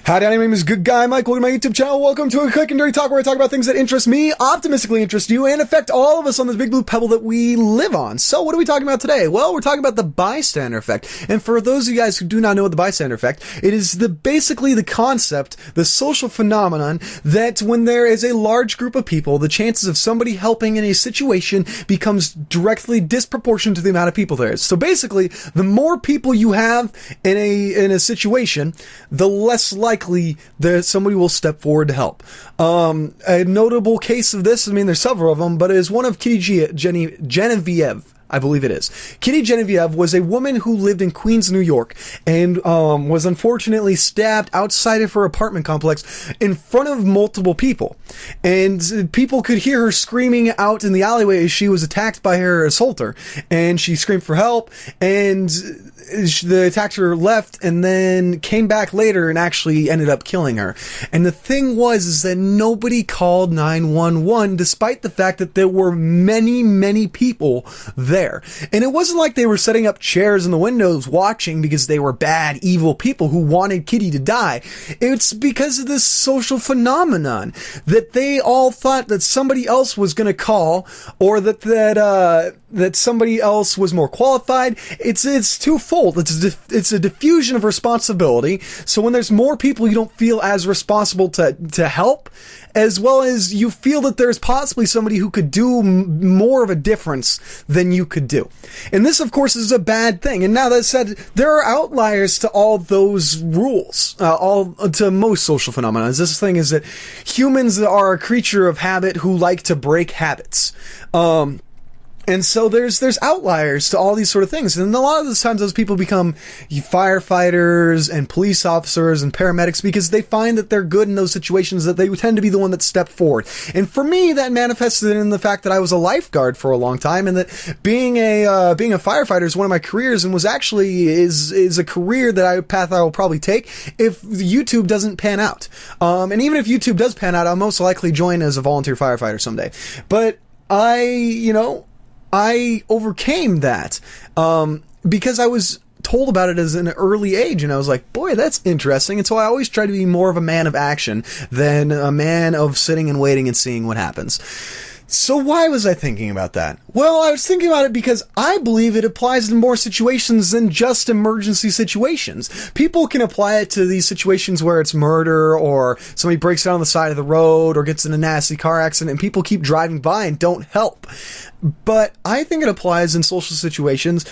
Howdy, my name is Good Guy Mike. Welcome to my YouTube channel. Welcome to a quick and dirty talk where I talk about things that interest me, optimistically interest you, and affect all of us on this big blue pebble that we live on. So what are we talking about today? Well, we're talking about the bystander effect. And for those of you guys who do not know what the bystander effect, it is basically the concept, the social phenomenon that when there is a large group of people, the chances of somebody helping in a situation becomes directly disproportionate to the amount of people there is. So basically, the more people you have in a situation, the less likely that somebody will step forward to help. A notable case of this, I mean, there's several of them, but it is one of Genevieve. I believe it is. Kitty Genevieve was a woman who lived in Queens, New York, and was unfortunately stabbed outside of her apartment complex in front of multiple people. And people could hear her screaming out in the alleyway as she was attacked by her assaulter. And she screamed for help, and the attacker left and then came back later and actually ended up killing her. And the thing was that nobody called 911 despite the fact that there were many, many people there. And it wasn't like they were setting up chairs in the windows watching because they were bad, evil people who wanted Kitty to die. It's because of this social phenomenon that they all thought that somebody else was going to call, or that somebody else was more qualified. It's twofold. It's a diffusion of responsibility. So when there's more people, you don't feel as responsible to help, as well as you feel that there's possibly somebody who could do more of a difference than you could do. And this, of course, is a bad thing. And now that said, there are outliers to all those rules, to most social phenomena. This thing is that humans are a creature of habit who like to break habits. And so there's outliers to all these sort of things. And a lot of the times those people become firefighters and police officers and paramedics because they find that they're good in those situations, that they tend to be the one that step forward. And for me, that manifested in the fact that I was a lifeguard for a long time, and that being a firefighter is one of my careers, and was actually is a career path I will probably take if YouTube doesn't pan out. And even if YouTube does pan out, I'll most likely join as a volunteer firefighter someday. But I overcame that because I was told about it as an early age, and I was like, boy, that's interesting. And so I always try to be more of a man of action than a man of sitting and waiting and seeing what happens. So why was I thinking about that? Well, I was thinking about it because I believe it applies to more situations than just emergency situations. People can apply it to these situations where it's murder, or somebody breaks down on the side of the road, or gets in a nasty car accident, and people keep driving by and don't help. But I think it applies in social situations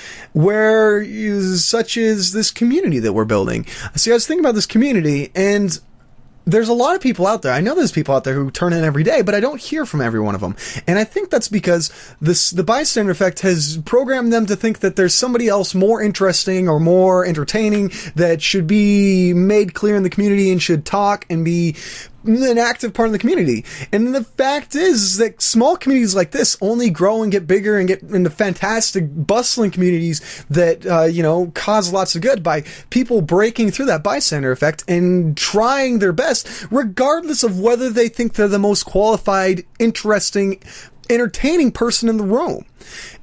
such as this community that we're building. See, I was thinking about this community, and there's a lot of people out there. I know there's people out there who turn in every day, but I don't hear from every one of them. And I think that's because the bystander effect has programmed them to think that there's somebody else more interesting or more entertaining that should be made clear in the community and should talk and be an active part of the community. And the fact is that small communities like this only grow and get bigger and get into fantastic bustling communities that cause lots of good by people breaking through that bystander effect and trying their best, regardless of whether they think they're the most qualified, interesting, entertaining person in the room.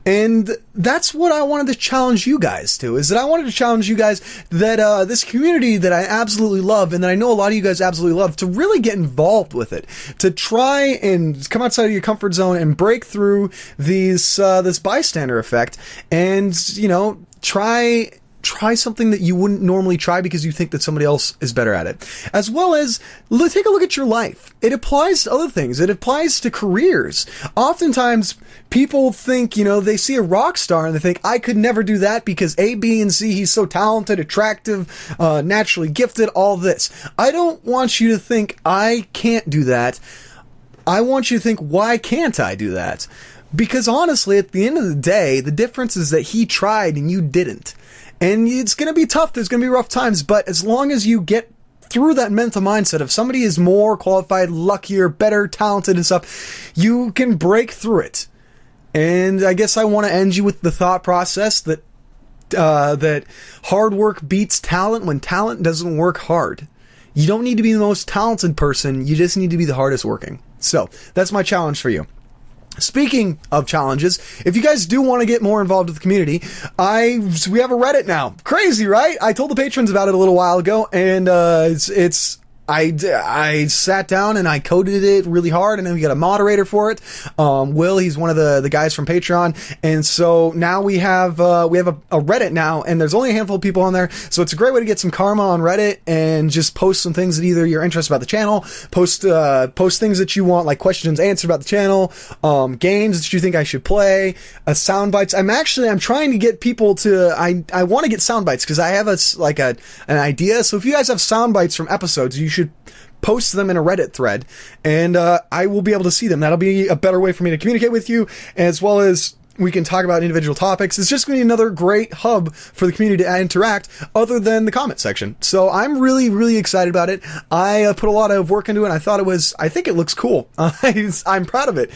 And that's what I wanted to challenge you guys to, is that I wanted to challenge you guys that this community that I absolutely love, and that I know a lot of you guys absolutely love, to really get involved with it, to try and come outside of your comfort zone and break through this bystander effect, and try something that you wouldn't normally try because you think that somebody else is better at it. As well as take a look at your life. It applies to other things. It applies to careers. Oftentimes, people think, they see a rock star and they think, I could never do that because A, B, and C, he's so talented, attractive, naturally gifted, all this. I don't want you to think, I can't do that. I want you to think, why can't I do that? Because honestly, at the end of the day, the difference is that he tried and you didn't. And it's going to be tough. There's going to be rough times. But as long as you get through that mental mindset of somebody is more qualified, luckier, better, talented and stuff, you can break through it. And I guess I want to end you with the thought process that that hard work beats talent when talent doesn't work hard. You don't need to be the most talented person. You just need to be the hardest working. So that's my challenge for you. Speaking of challenges, if you guys do want to get more involved with the community, we have a Reddit now. Crazy, right? I told the patrons about it a little while ago, and it's I sat down and I coded it really hard, and then we got a moderator for it. Will, he's one of the guys from Patreon, and so now we have a Reddit now, and there's only a handful of people on there, so it's a great way to get some karma on Reddit and just post some things that either you're interested about the channel, post things that you want, like questions answered about the channel, games that you think I should play, sound bites. I'm trying to get people to, I want to get sound bites because I have an idea. So if you guys have sound bites from episodes, you should post them in a Reddit thread, and I will be able to see them. That'll be a better way for me to communicate with you, as well as we can talk about individual topics. It's just going to be another great hub for the community to interact other than the comment section. So I'm really, really excited about it. I put a lot of work into it. I think it looks cool. I'm proud of it.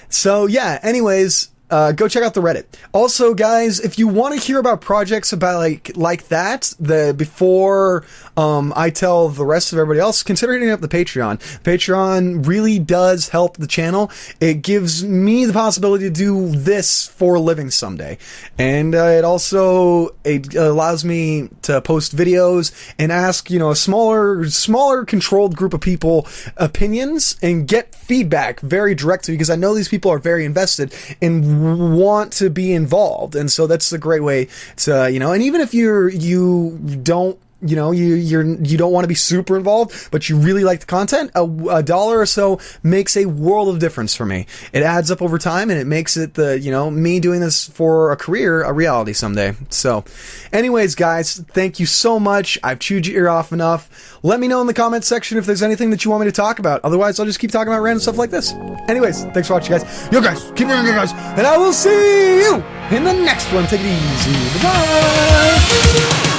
So yeah, anyways, go check out the Reddit. Also, guys, if you want to hear about projects about like that, before I tell the rest of everybody else, consider hitting up the Patreon. Patreon really does help the channel. It gives me the possibility to do this for a living someday, and it allows me to post videos and ask a smaller controlled group of people opinions and get feedback very directly, because I know these people are very invested and want to be involved, and so that's a great way to and even if you don't you don't want to be super involved, but you really like the content, a dollar or so makes a world of difference for me. It adds up over time, and it makes it me doing this for a career a reality someday. So anyways, guys, thank you so much. I've chewed your ear off enough. Let me know in the comments section if there's anything that you want me to talk about. Otherwise, I'll just keep talking about random stuff like this. Anyways, thanks for watching, guys. Yo, guys, keep doing it, guys, and I will see you in the next one. Take it easy. Bye-bye.